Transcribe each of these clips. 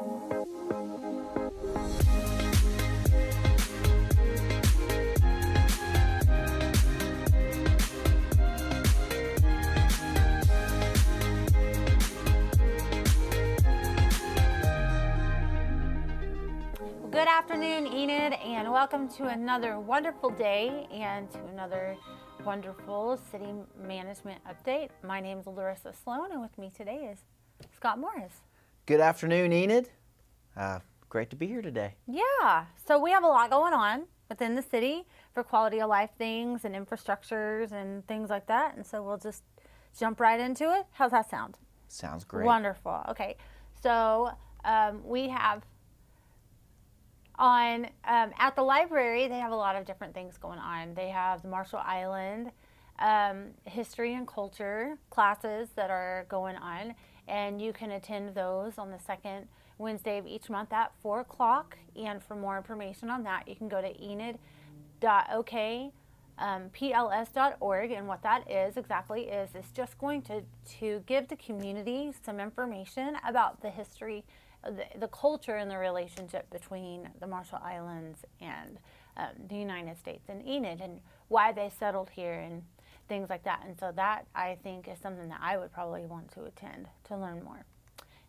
Good afternoon, Enid, and welcome to another wonderful day and to another wonderful city management update. My name is Larissa Sloan, and with me today is Scott Morris. Good afternoon, Enid. Great to be here today. Yeah, so we have a lot going on within the city for quality of life things and infrastructures and things like that, and so we'll just jump right into it. How's that sound? Sounds great. Wonderful. Okay, so we have at the library, they have a lot of different things going on. They have the Marshall Island history and culture classes that are going on, and you can attend those on the second Wednesday of each month at 4 o'clock. And for more information on that, you can go to enid.okpls.org. And what that is exactly is it's just going to give the community some information about the history, the culture and the relationship between the Marshall Islands and the United States and Enid, and why they settled here and things like that. And so that, I think, is something that I would probably want to attend to learn more.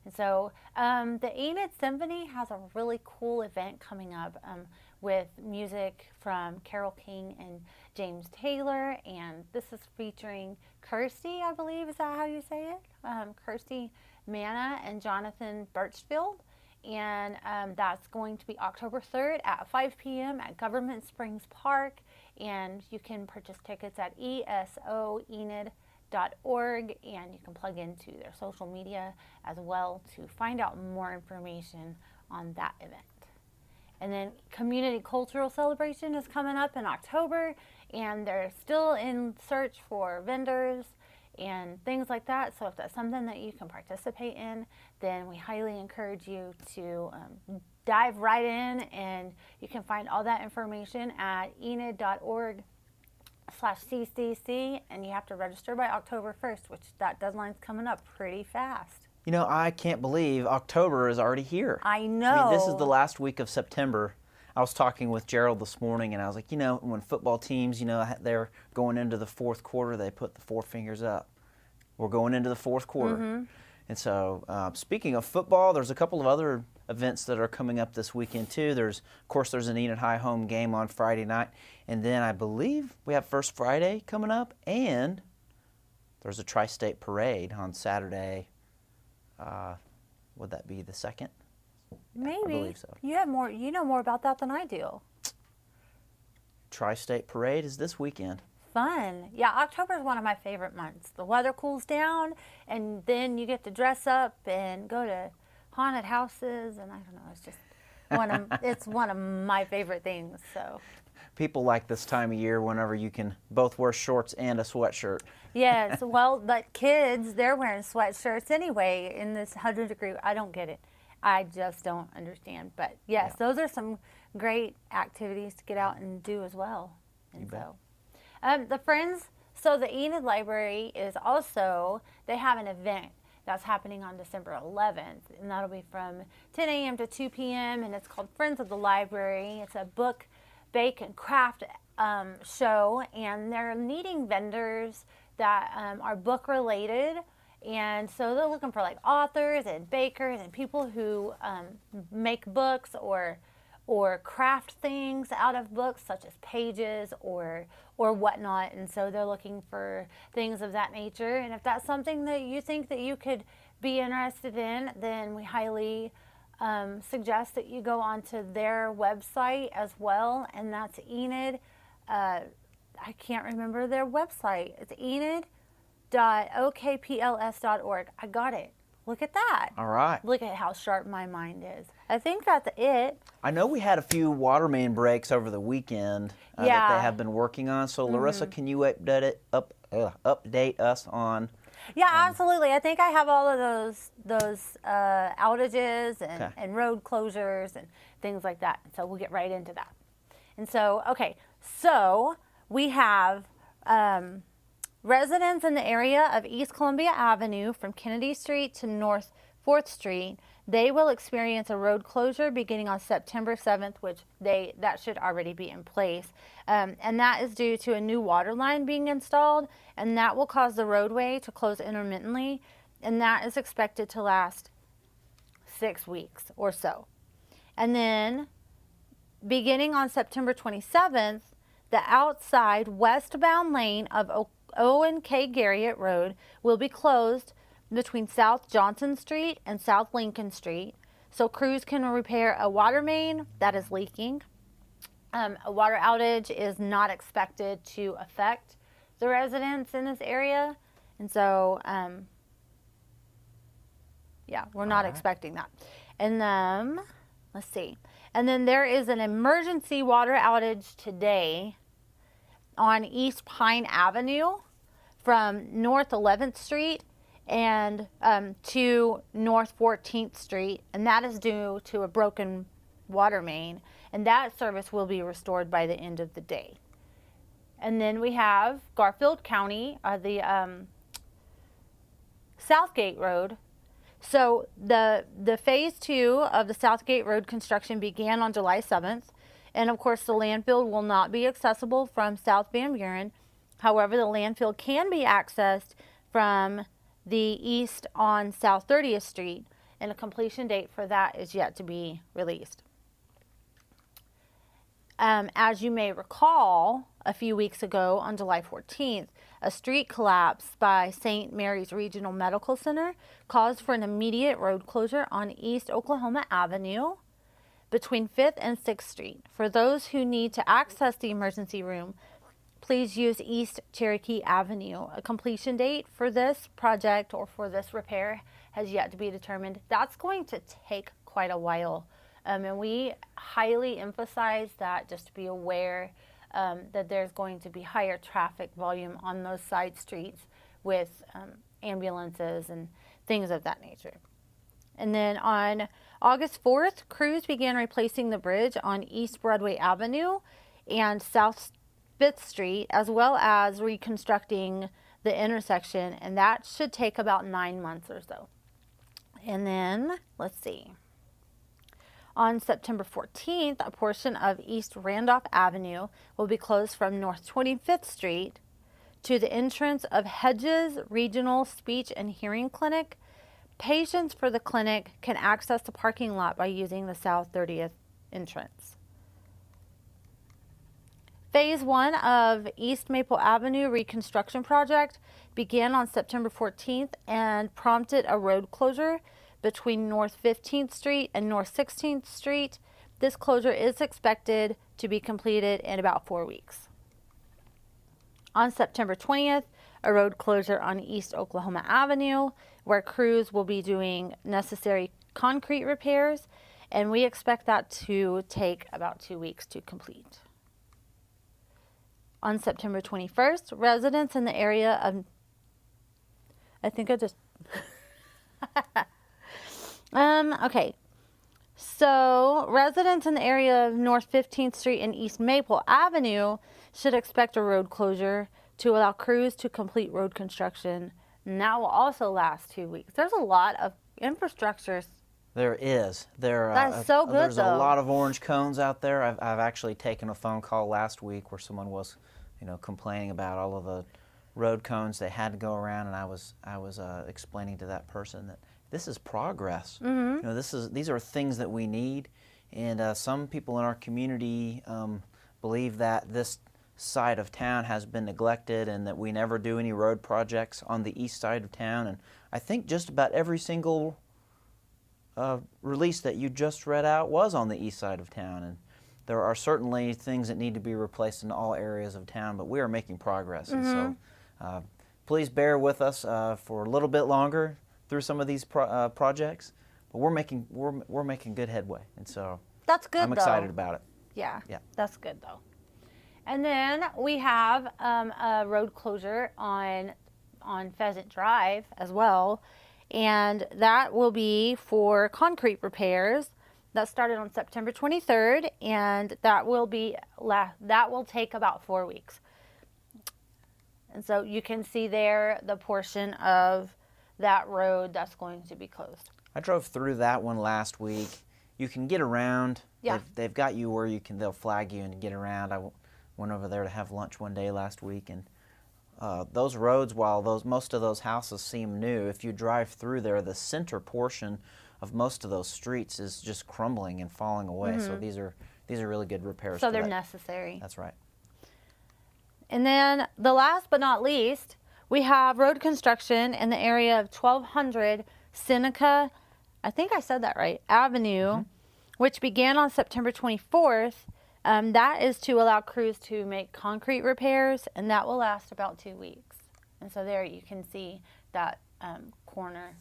And so the Enid Symphony has a really cool event coming up with music from Carole King and James Taylor, and this is featuring Kirsty, I believe, is that how you say it? Kirsty Manna and Jonathan Birchfield, and that's going to be October 3rd at 5 p.m. at Government Springs Park, and you can purchase tickets at esoenid.org, and you can plug into their social media as well to find out more information on that event. And then Community Cultural Celebration is coming up in October, and they're still in search for vendors and things like that. So if that's something that you can participate in, then we highly encourage you to dive right in, and you can find all that information at enid.org/ccc, and you have to register by October 1st, which that deadline's coming up pretty fast. You know, I can't believe October is already here. I know. I mean, this is the last week of September. I was talking with Gerald this morning, and I was like, you know, when football teams, you know, they're going into the fourth quarter, they put the four fingers up. We're going into the fourth quarter. Mm-hmm. And so, speaking of football, there's a couple of other events that are coming up this weekend, too. Of course, there's an Enid High home game on Friday night, and then I believe we have First Friday coming up, and there's a Tri-State Parade on Saturday. Would that be the 2nd? Maybe. I believe so. You know more about that than I do. Tri-State Parade is this weekend. Fun. Yeah, October is one of my favorite months. The weather cools down, and then you get to dress up and go to haunted houses, and I don't know, it's just it's one of my favorite things. So people like this time of year whenever you can both wear shorts and a sweatshirt. Yes, well, but kids, they're wearing sweatshirts anyway in this 100-degree. I don't get it. I just don't understand. But yes, Those are some great activities to get out and do as well. And you bet. So the Enid Library is also, they have an event that's happening on December 11th, and that'll be from 10 a.m. to 2 p.m., and it's called Friends of the Library. It's a book, bake, and craft show, and they're needing vendors that are book-related, and so they're looking for like authors and bakers and people who make books or craft things out of books, such as pages or whatnot. And so they're looking for things of that nature. And if that's something that you think that you could be interested in, then we highly suggest that you go onto their website as well. And that's Enid. I can't remember their website. It's enid.okpls.org. I got it. Look at that. All right. Look at how sharp my mind is. I think that's it. I know we had a few water main breaks over the weekend that they have been working on. So, Larissa, can you update us on? Yeah, absolutely. I think I have all of those outages and road closures and things like that. So we'll get right into that. And so, okay, so we have residents in the area of East Columbia Avenue from Kennedy Street to North 4th Street. They will experience a road closure beginning on September 7th, which that should already be in place. And that is due to a new water line being installed, and that will cause the roadway to close intermittently, and that is expected to last 6 weeks or so. And then beginning on September 27th, the outside westbound lane of Owen K. Garriott Road will be closed between South Johnson Street and South Lincoln Street, so crews can repair a water main that is leaking. A water outage is not expected to affect the residents in this area, and so yeah, we're not expecting that. And let's see. And then there is an emergency water outage today on East Pine Avenue from North 11th Street and to North 14th Street, and that is due to a broken water main, and that service will be restored by the end of the day. And then we have Garfield County, the Southgate Road. So the phase 2 of the Southgate Road construction began on July 7th. And of course, the landfill will not be accessible from South Van Buren. However, the landfill can be accessed from the east on South 30th Street, and a completion date for that is yet to be released. As you may recall, a few weeks ago on July 14th, a street collapse by St. Mary's Regional Medical Center caused for an immediate road closure on East Oklahoma Avenue between 5th and 6th Street. For those who need to access the emergency room, please use East Cherokee Avenue. A completion date for this project or for this repair has yet to be determined. That's going to take quite a while. And we highly emphasize that, just to be aware that there's going to be higher traffic volume on those side streets with ambulances and things of that nature. And then on August 4th, crews began replacing the bridge on East Broadway Avenue and South 5th Street, as well as reconstructing the intersection, and that should take about 9 months or so. And then, let's see. On September 14th, a portion of East Randolph Avenue will be closed from North 25th Street to the entrance of Hedges Regional Speech and Hearing Clinic. Patients for the clinic can access the parking lot by using the South 30th entrance. Phase 1 of East Maple Avenue reconstruction project began on September 14th and prompted a road closure between North 15th Street and North 16th Street. This closure is expected to be completed in about 4 weeks. On September 20th, a road closure on East Oklahoma Avenue, where crews will be doing necessary concrete repairs, and we expect that to take about 2 weeks to complete. On September 21st, residents in the area of, okay. So residents in the area of North 15th Street and East Maple Avenue should expect a road closure to allow crews to complete road construction. And that will also last 2 weeks. There's a lot of infrastructure. There is. That's so good, There's though. a lot of orange cones out there. I've actually taken a phone call last week where someone was, complaining about all of the road cones they had to go around, and I was explaining to that person that this is progress. Mm-hmm. These are things that we need, and some people in our community believe that this side of town has been neglected and that we never do any road projects on the east side of town. And I think just about every single release that you just read out was on the east side of town, and there are certainly things that need to be replaced in all areas of town, but we are making progress. Mm-hmm. And so please bear with us for a little bit longer through some of these projects, but we're making good headway, and so that's good. I'm excited about it. Yeah, that's good though. And then we have a road closure on Pheasant Drive as well, and that will be for concrete repairs. That started on September 23rd, and that will take about 4 weeks. And so you can see there the portion of that road that's going to be closed. I drove through that one last week. You can get around. Yeah. They've got you where they'll flag you and get around. I went over there to have lunch one day last week, and those roads, while most of those houses seem new, if you drive through there, the center portion of most of those streets is just crumbling and falling away. So these are really good repairs. So they're necessary. That's right. And then the last but not least, we have road construction in the area of 1200 Seneca, I think I said that right, Avenue, which began on September 24th. That is to allow crews to make concrete repairs, and that will last about 2 weeks. And so there you can see that corner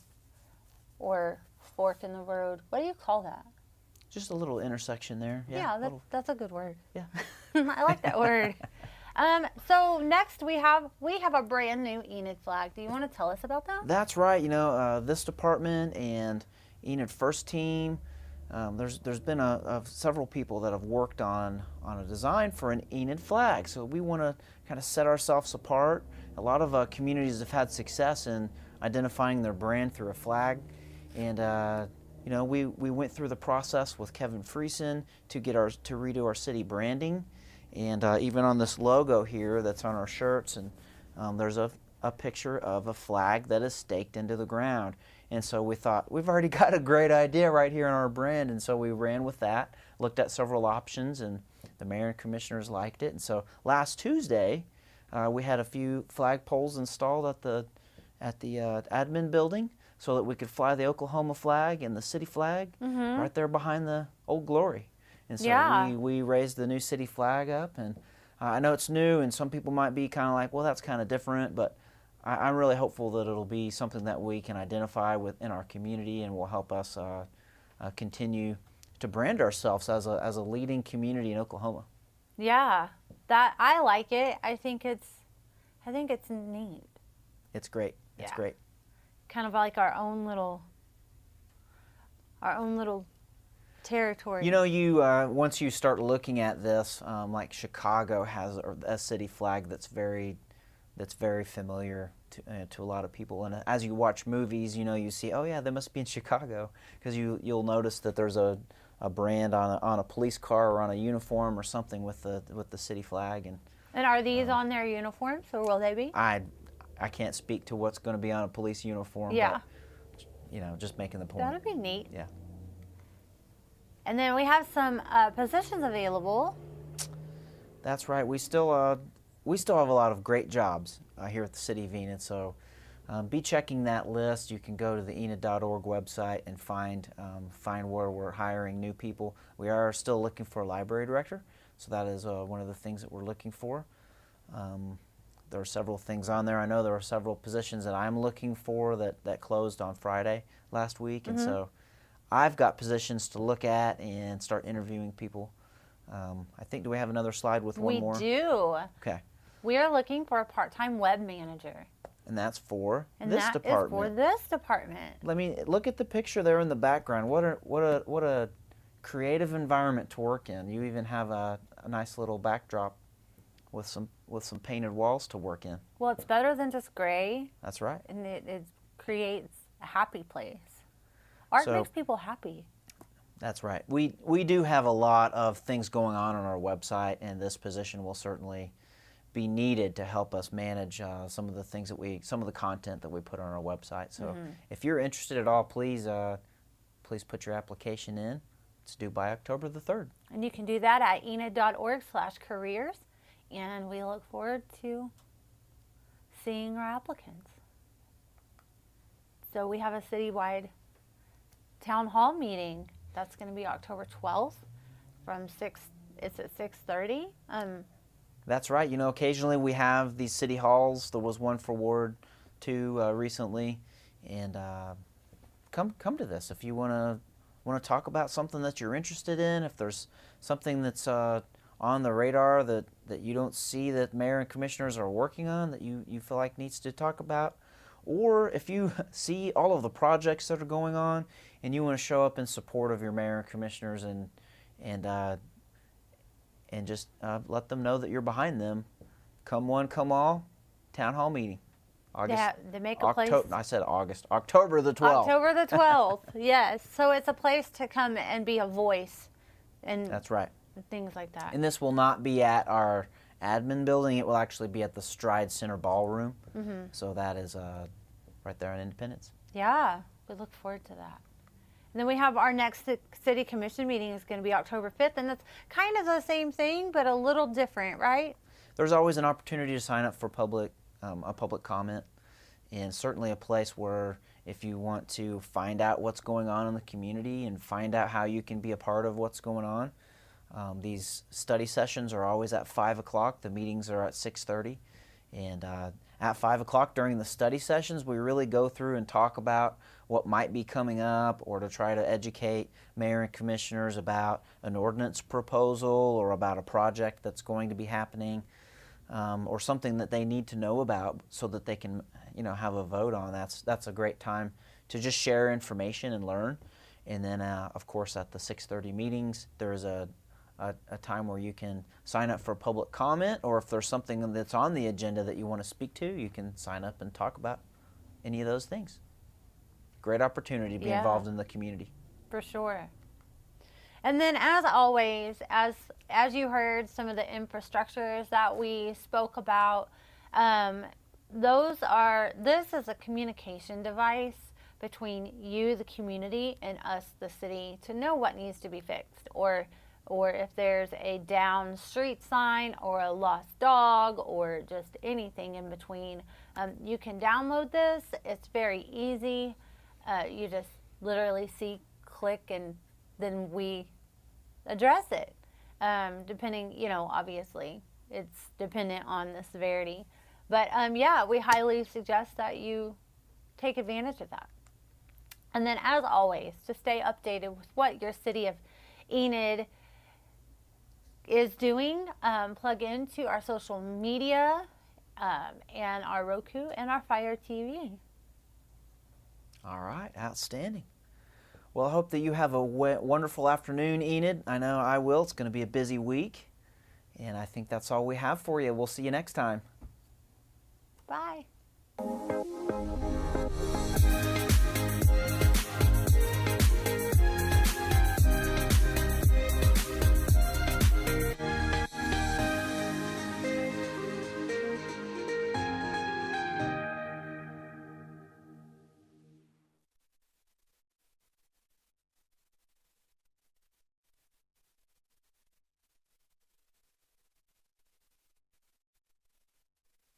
or fork in the road. What do you call that? Just a little intersection there. Yeah, that's a good word. Yeah. I like that word. So next we have a brand new Enid flag. Do you want to tell us about that? That's right. You know, this department and Enid First Team, there's been several people that have worked on a design for an Enid flag. So we want to kind of set ourselves apart. A lot of communities have had success in identifying their brand through a flag, and you know, we went through the process with Kevin Friesen to redo our city branding, and even on this logo here that's on our shirts, and there's a picture of a flag that is staked into the ground. And so we thought, we've already got a great idea right here in our brand, and so we ran with that, looked at several options, and the mayor and commissioners liked it. And so last Tuesday, we had a few flag poles installed at the admin building so that we could fly the Oklahoma flag and the city flag right there behind the Old Glory. And so we raised the new city flag up, and I know it's new, and some people might be kind of like, well, that's kind of different, but I'm really hopeful that it'll be something that we can identify with in our community and will help us continue to brand ourselves as a leading community in Oklahoma. Yeah, that I like it. I think it's neat. It's great. It's great. Kind of like our own little territory. You know, once you start looking at this, like Chicago has a city flag that's very familiar to a lot of people. And as you watch movies, you know, you see, oh yeah, they must be in Chicago, because you'll notice that there's a brand on a police car or on a uniform or something with the city flag. And are these on their uniforms, or will they be? I can't speak to what's going to be on a police uniform. Yeah. But, you know, just making the point. That'd be neat. Yeah. And then we have some positions available. That's right. We still have a lot of great jobs here at the City of Enid, so be checking that list. You can go to the enid.org website and find where we're hiring new people. We are still looking for a library director, so that is one of the things that we're looking for. There are several things on there. I know there are several positions that I'm looking for that closed on Friday last week, and so I've got positions to look at and start interviewing people. I think, do we have another slide with one more? We do. Okay. We are looking for a part-time web manager. And that's for And this that department. is for this department. Let me look at the picture there in the background. What a creative environment to work in. You even have a nice little backdrop with some painted walls to work in. Well, it's better than just gray. That's right. And it creates a happy place. Art makes people happy. That's right. We do have a lot of things going on our website, and this position will certainly be needed to help us manage some of the content that we put on our website. So if you're interested at all, please put your application in. It's due by October the 3rd. And you can do that at enid.org/careers, and we look forward to seeing our applicants. So we have a citywide town hall meeting. That's going to be October 12th it's at 6:30. That's right. You know, occasionally we have these city halls. There was one for Ward 2 recently, and come to this if you want to talk about something that you're interested in. If there's something that's on the radar that you don't see that mayor and commissioners are working on that you feel like needs to talk about, or if you see all of the projects that are going on and you want to show up in support of your mayor and commissioners and just let them know that you're behind them, come one, come all, town hall meeting. August. They make a place. I said August. October the 12th. October the 12th. Yes. So it's a place to come and be a voice, and That's right. things like that. And this will not be at our admin building. It will actually be at the Stride Center Ballroom. Mm-hmm. So that is right there in Independence. Yeah, we look forward to that. And then we have our next city commission meeting is going to be October 5th, and it's kind of the same thing, but a little different, right? There's always an opportunity to sign up for a public comment, and certainly a place where if you want to find out what's going on in the community and find out how you can be a part of what's going on. These study sessions are always at 5 o'clock. The meetings are at 6:30. And at 5 o'clock during the study sessions, we really go through and talk about what might be coming up, or to try to educate mayor and commissioners about an ordinance proposal or about a project that's going to be happening, or something that they need to know about so that they can, have a vote on. That's a great time to just share information and learn. And then, of course, at the 6:30 meetings, there's a time where you can sign up for public comment, or if there's something that's on the agenda that you want to speak to, you can sign up and talk about any of those things. Great opportunity to be involved in the community. For sure. And then, as always, as you heard some of the infrastructures that we spoke about, this is a communication device between you, the community, and us, the city, to know what needs to be fixed, or if there's a down street sign or a lost dog or just anything in between. You can download this. It's very easy. You just literally click, and then we address it. Depending, obviously it's dependent on the severity. But we highly suggest that you take advantage of that. And then, as always, to stay updated with what your city of Enid is doing, plug into our social media and our Roku and our Fire TV. All right, outstanding. Well, I hope that you have a wonderful afternoon, Enid. I know I will. It's going to be a busy week, and I think that's all we have for you. We'll see you next time. Bye.